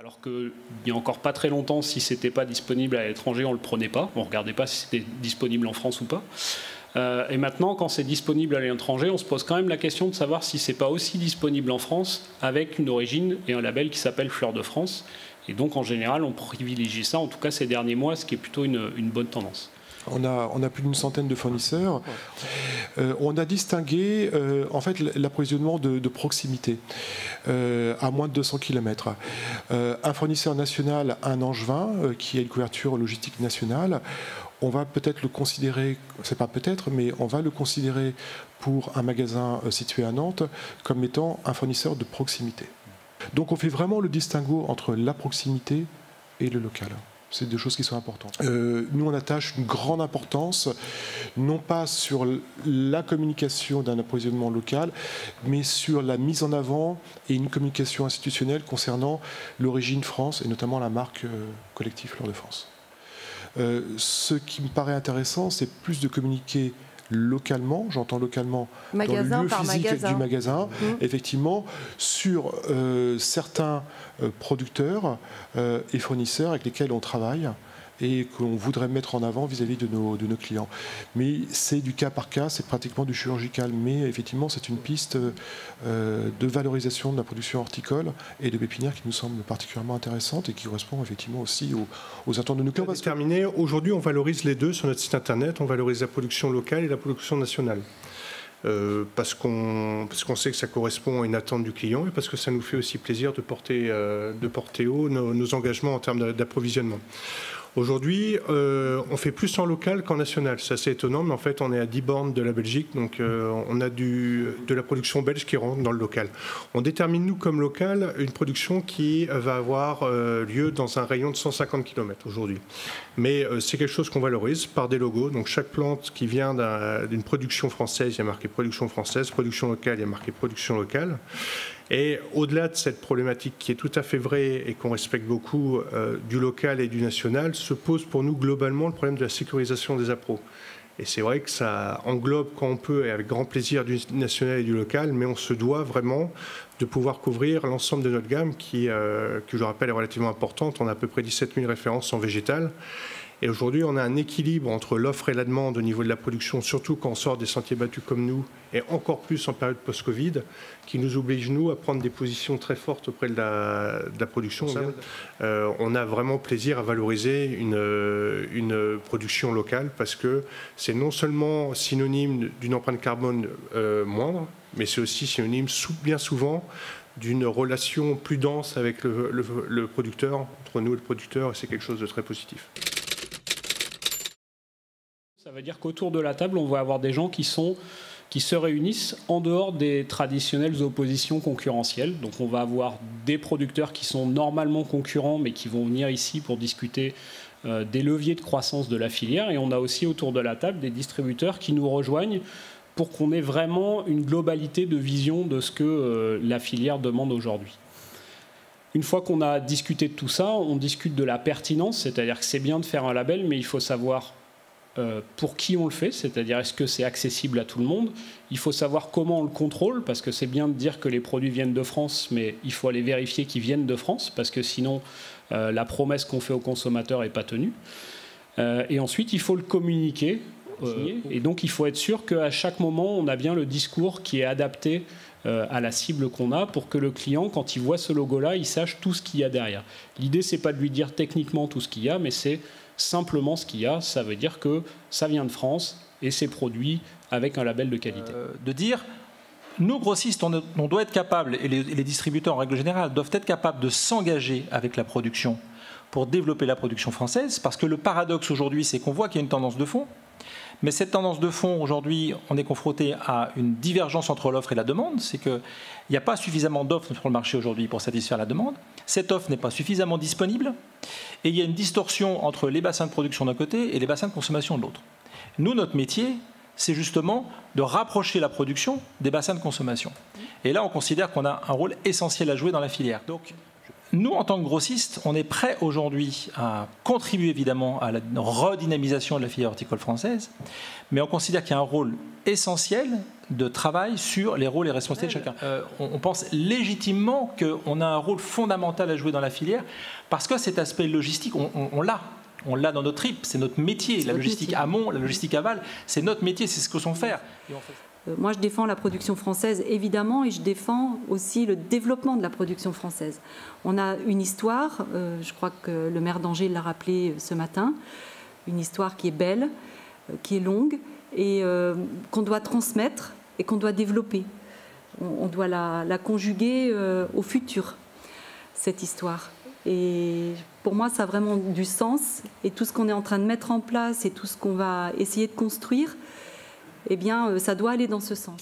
Alors qu'il n'y a encore pas très longtemps, si ce n'était pas disponible à l'étranger, on ne le prenait pas. On ne regardait pas si c'était disponible en France ou pas. Et maintenant, quand c'est disponible à l'étranger, on se pose quand même la question de savoir si ce n'est pas aussi disponible en France avec une origine et un label qui s'appelle Fleur de France. Et donc, en général, on privilégie ça, en tout cas ces derniers mois, ce qui est plutôt une bonne tendance. On a plus d'une centaine de fournisseurs. On a distingué en fait l'approvisionnement de proximité à moins de 200 km. Un fournisseur national, un Angevin, qui a une couverture logistique nationale, on va peut-être le considérer, c'est pas peut-être, mais on va le considérer pour un magasin situé à Nantes comme étant un fournisseur de proximité. Donc on fait vraiment le distinguo entre la proximité et le local. C'est des choses qui sont importantes. Nous, on attache une grande importance, non pas sur la communication d'un approvisionnement local, mais sur la mise en avant et une communication institutionnelle concernant l'origine France et notamment la marque collective Fleur de France. Ce qui me paraît intéressant, c'est plus de communiquer localement, j'entends localement magasin dans le lieu par physique magasin. du magasin, effectivement, sur certains producteurs et fournisseurs avec lesquels on travaille et qu'on voudrait mettre en avant vis-à-vis de nos clients. Mais c'est du cas par cas, c'est pratiquement du chirurgical, mais effectivement c'est une piste de valorisation de la production horticole et de pépinière qui nous semble particulièrement intéressante et qui correspond effectivement aussi aux attentes de nos clients. Terminé. Aujourd'hui, on valorise les deux sur notre site internet, on valorise la production locale et la production nationale. Parce qu'on sait que ça correspond à une attente du client et parce que ça nous fait aussi plaisir de porter haut nos engagements en termes d'approvisionnement. Aujourd'hui, on fait plus en local qu'en national. C'est assez étonnant, mais en fait, on est à 10 bornes de la Belgique, donc on a de la production belge qui rentre dans le local. On détermine, nous, comme local, une production qui va avoir lieu dans un rayon de 150 km aujourd'hui. Mais c'est quelque chose qu'on valorise par des logos. Donc chaque plante qui vient d'une production française, il y a marqué production française, production locale, il y a marqué production locale. Et au-delà de cette problématique qui est tout à fait vraie et qu'on respecte beaucoup du local et du national, se pose pour nous globalement le problème de la sécurisation des appros. Et c'est vrai que ça englobe quand on peut et avec grand plaisir du national et du local, mais on se doit vraiment de pouvoir couvrir l'ensemble de notre gamme qui, je le rappelle, est relativement importante. On a à peu près 17 000 références en végétal. Et aujourd'hui, on a un équilibre entre l'offre et la demande au niveau de la production, surtout quand on sort des sentiers battus comme nous, et encore plus en période post-Covid, qui nous oblige, nous, à prendre des positions très fortes auprès de la production. On a vraiment plaisir à valoriser une production locale parce que c'est non seulement synonyme d'une empreinte carbone moindre, mais c'est aussi synonyme bien souvent d'une relation plus dense avec le producteur, entre nous et le producteur, et c'est quelque chose de très positif. Ça veut dire qu'autour de la table, on va avoir des gens qui se réunissent en dehors des traditionnelles oppositions concurrentielles. Donc on va avoir des producteurs qui sont normalement concurrents, mais qui vont venir ici pour discuter des leviers de croissance de la filière. Et on a aussi autour de la table des distributeurs qui nous rejoignent pour qu'on ait vraiment une globalité de vision de ce que la filière demande aujourd'hui. Une fois qu'on a discuté de tout ça, on discute de la pertinence, c'est-à-dire que c'est bien de faire un label, mais il faut savoir pour qui on le fait, c'est-à-dire est-ce que c'est accessible à tout le monde. Il faut savoir comment on le contrôle, parce que c'est bien de dire que les produits viennent de France, mais il faut aller vérifier qu'ils viennent de France, parce que sinon la promesse qu'on fait aux consommateurs n'est pas tenue. Et ensuite, il faut le communiquer. Et donc, il faut être sûr qu'à chaque moment, on a bien le discours qui est adapté à la cible qu'on a pour que le client, quand il voit ce logo-là, il sache tout ce qu'il y a derrière. L'idée, c'est pas de lui dire techniquement tout ce qu'il y a, mais c'est simplement ce qu'il y a. Ça veut dire que ça vient de France et c'est produit avec un label de qualité. De dire, nous, grossistes, on doit être capable, et les distributeurs en règle générale doivent être capables de s'engager avec la production pour développer la production française, parce que le paradoxe aujourd'hui, c'est qu'on voit qu'il y a une tendance de fond. Mais cette tendance de fond, aujourd'hui, on est confronté à une divergence entre l'offre et la demande. C'est qu'il n'y a pas suffisamment d'offres sur le marché aujourd'hui pour satisfaire la demande. Cette offre n'est pas suffisamment disponible. Et il y a une distorsion entre les bassins de production d'un côté et les bassins de consommation de l'autre. Nous, notre métier, c'est justement de rapprocher la production des bassins de consommation. Et là, on considère qu'on a un rôle essentiel à jouer dans la filière. Donc, nous, en tant que grossistes, on est prêts aujourd'hui à contribuer évidemment à la redynamisation de la filière horticole française, mais on considère qu'il y a un rôle essentiel de travail sur les rôles et responsabilités de chacun. On pense légitimement qu'on a un rôle fondamental à jouer dans la filière parce que cet aspect logistique, on l'a. On l'a dans notre trip, c'est notre métier. La logistique amont, la logistique aval, c'est notre métier, c'est ce que sont faire. Moi, je défends la production française, évidemment, et je défends aussi le développement de la production française. On a une histoire, je crois que le maire d'Angers l'a rappelé ce matin, une histoire qui est belle, qui est longue, et qu'on doit transmettre et qu'on doit développer. On doit la conjuguer au futur, cette histoire. Et pour moi, ça a vraiment du sens. Et tout ce qu'on est en train de mettre en place et tout ce qu'on va essayer de construire, eh bien, ça doit aller dans ce sens.